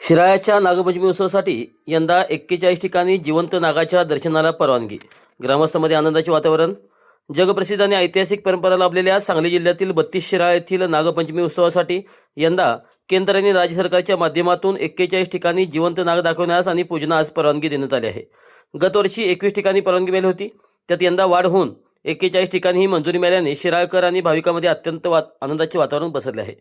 शिराळ्याच्या नागपंचमी उत्सवासाठी यंदा 41 ठिकाणी जिवंत नागाच्या दर्शनाला परवानगी. ग्रामस्थांमध्ये आनंदाचे वातावरण. जगप्रसिद्ध आणि ऐतिहासिक परंपरा लाभलेल्या सांगली जिल्ह्यातील 32 शिराळा येथील नागपंचमी उत्सवासाठी यंदा केंद्र आणि राज्य सरकारच्या माध्यमातून 41 ठिकाणी जिवंत नाग दाखवण्यास आणि पूजनास परवानगी देण्यात आली आहे. गतवर्षी 21 ठिकाणी परवानगी मिळाली होती, त्यात यंदा वाढ होऊन 41 ठिकाणी ही मंजुरी मिळाल्याने शिराळकर आणि भाविकांमध्ये अत्यंत आनंदाचे वातावरण पसरले आहे.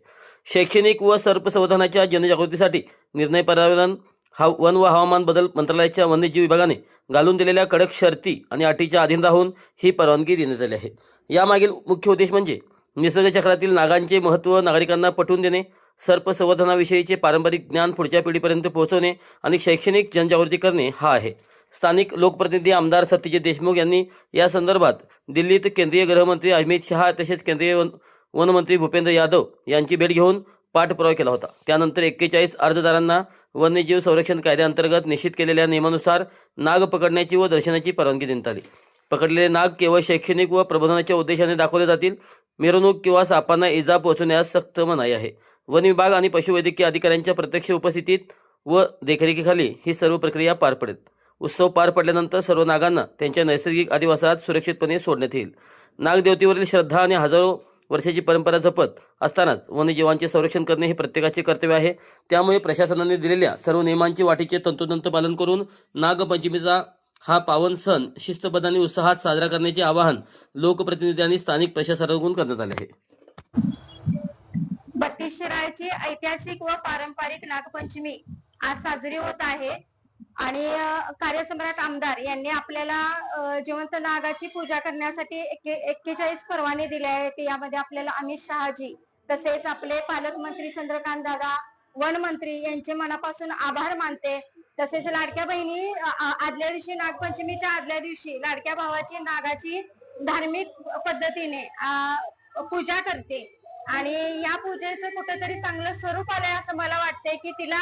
शैक्षणिक व सर्पसंवर्धनाच्या जनजागृतीसाठी निर्णय पर्यावरण वन व हवामान बदल मंत्रालयाच्या वन्यजीव विभागाने घालून दिलेल्या कडक शर्ती आणि अटीच्या अधीन राहून ही परवानगी देण्यात आली आहे. यामागील मुख्य उद्देश म्हणजे निसर्गचक्रातील नागांचे महत्त्व नागरिकांना पटवून देणे, सर्पसंवर्धनाविषयीचे पारंपरिक ज्ञान पुढच्या पिढीपर्यंत पोहोचवणे आणि शैक्षणिक जनजागृती करणे हा आहे. स्थानिक लोकप्रतिनिधी आमदार सत्यजित देशमुख यांनी या संदर्भात दिल्लीत केंद्रीय गृहमंत्री अमित शहा तसेच केंद्रीय वनमंत्री भूपेंद्र यादव यांची भेट घेऊन पाठपुरावा केला होता. त्यानंतर 41 अर्जदारांना वन्यजीव संरक्षण कायद्याअंतर्गत निश्चित केलेल्या नियमानुसार नाग पकडण्याची व दर्शनाची परवानगी देण्यात आली. पकडलेले नाग केवळ शैक्षणिक व प्रबोधनाच्या उद्देशाने दाखवले जातील. मिरवणूक किंवा सापांना इजा पोहोचवण्यास सक्त मनाई आहे. वन विभाग आणि पशुवैद्यकीय अधिकाऱ्यांच्या प्रत्यक्ष उपस्थितीत व देखरेखीखाली ही सर्व प्रक्रिया पार पडेल. उत्सव पार पडल्यानंतर सर्व नागांना त्यांच्या नैसर्गिक अधिवासात सुरक्षितपणे सोडण्यात येईल. नागदेवतेवरील श्रद्धा आणि हजारो वर्षाची परंपरा जपत असतानाच वन्यजीवांचे संरक्षण करणे हे प्रत्येकाचे कर्तव्य आहे. त्यामुळे प्रशासनाने दिलेल्या सर्व नियमांचे वाटेचे तंतोतंत पालन करून नागपंचमीचा हा पावन सण शिस्तबद्ध आणि उत्साहात साजरा करण्याचे आवाहन लोकप्रतिनिधी आणि स्थानिक प्रशासनाकडून करण्यात आले आहे. 32 शिराळ्याची ऐतिहासिक व पारंपरिक नागपंचमी आज साजरी होत आहे आणि कार्यसम्राट आमदार यांनी आपल्याला जिवंत नागाची पूजा करण्यासाठी 41 परवाने दिले आहेत. यामध्ये आपल्याला अमित शहाजी तसेच आपले पालकमंत्री चंद्रकांत दादा, वन मंत्री यांचे मनापासून आभार मानते. तसेच लाडक्या बहिणी आदल्या दिवशी नागपंचमीच्या आदल्या दिवशी लाडक्या भावाची नागाची धार्मिक पद्धतीने पूजा करते आणि या पूजेचं कुठेतरी चांगलं स्वरूप आलंय असं मला वाटतंय की तिला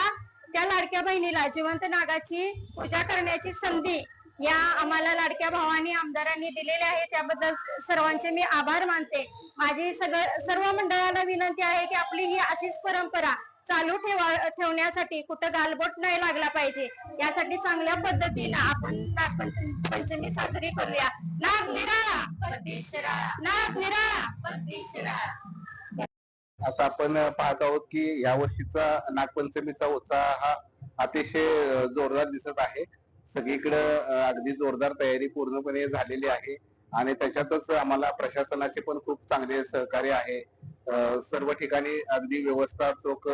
त्या लाडक्या बहिणीला जिवंत नागाची पूजा करण्याची संधी या आम्हाला लाडक्या भावानी आमदारांनी दिलेली आहे. त्याबद्दल सर्वांचे मी आभार मानते. माझी सर्व मंडळाला विनंती आहे की आपली ही अशीच परंपरा चालू ठेवण्यासाठी कुठं गालबोट नाही लागला पाहिजे, यासाठी चांगल्या पद्धतीने आपण नागपंचमी साजरी करूया. नाग निराळा 32 शिराळा, नाग निराळा 32 शिराळा. आता आपण पाहत आहोत की या वर्षीचा नागपंचमीचा उत्साह हा अतिशय जोरदार दिसत आहे. सगळीकडे अगदी जोरदार तयारी पूर्णपणे झालेली आहे आणि त्याच्यातच आम्हाला प्रशासनाचे पण खूप चांगले सहकार्य आहे. सर्व ठिकाणी अगदी व्यवस्था चोख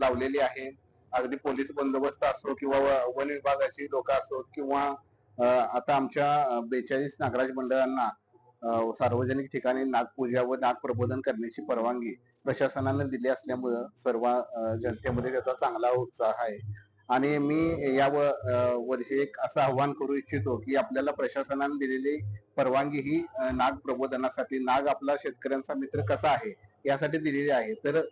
लावलेली आहे. अगदी पोलीस बंदोबस्त असो किंवा वन विभागाची लोक असो किंवा आता आमच्या 42 नागराज मंडळांना सार्वजनिक ठिकाणी नागपूजा व नागप्रबोधन करण्याची परवानगी प्रशासनाने दिली असल्यामुळे सर्व जनतेमध्ये त्याचा चांगला उत्साह आहे. आणि मी या वर्षी एक असं आव्हान करू इच्छितो की आपल्याला प्रशासनाने दिलेली परवानगी ही नाग प्रबोधनासाठी, नाग आपला शेतकऱ्यांचा मित्र कसा आहे यासाठी दिलेली आहे. तर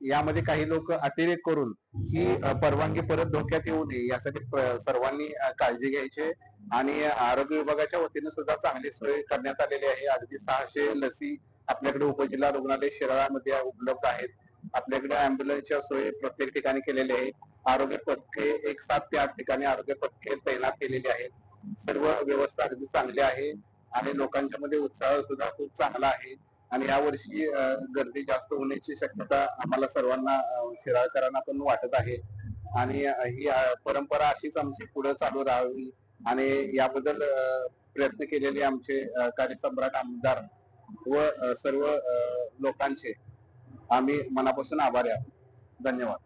यामध्ये काही लोक अतिरेक करून ही परवानगी परत धोक्यात येऊ नये यासाठी सर्वांनी काळजी घ्यायची आणि आरोग्य विभागाच्या वतीने सुद्धा चांगली सोय करण्यात आलेली आहे. अगदी 600 लसी आपल्याकडे उपजिल्हा रुग्णालय शिराळामध्ये उपलब्ध आहेत. आपल्याकडे अँब्युलन्सच्या सोयी प्रत्येक ठिकाणी केलेली आहे. आरोग्य पथके 7 ते 8 ठिकाणी आरोग्य पथके तैनात केलेली आहेत. सर्व व्यवस्था अगदी चांगली आहे आणि लोकांच्या मध्ये उत्साह सुद्धा खूप चांगला आहे. आणि या वर्षी गर्दी जास्त होण्याची शक्यता आम्हाला सर्वांना शिराळकरांना पण वाटत आहे आणि ही परंपरा अशीच आमची पुढे चालू राहावी आणि याबद्दल प्रयत्न केलेले आमचे कार्यसम्राट आमदार व सर्व लोकांचे आम्ही मनापासून आभारी आहोत. धन्यवाद.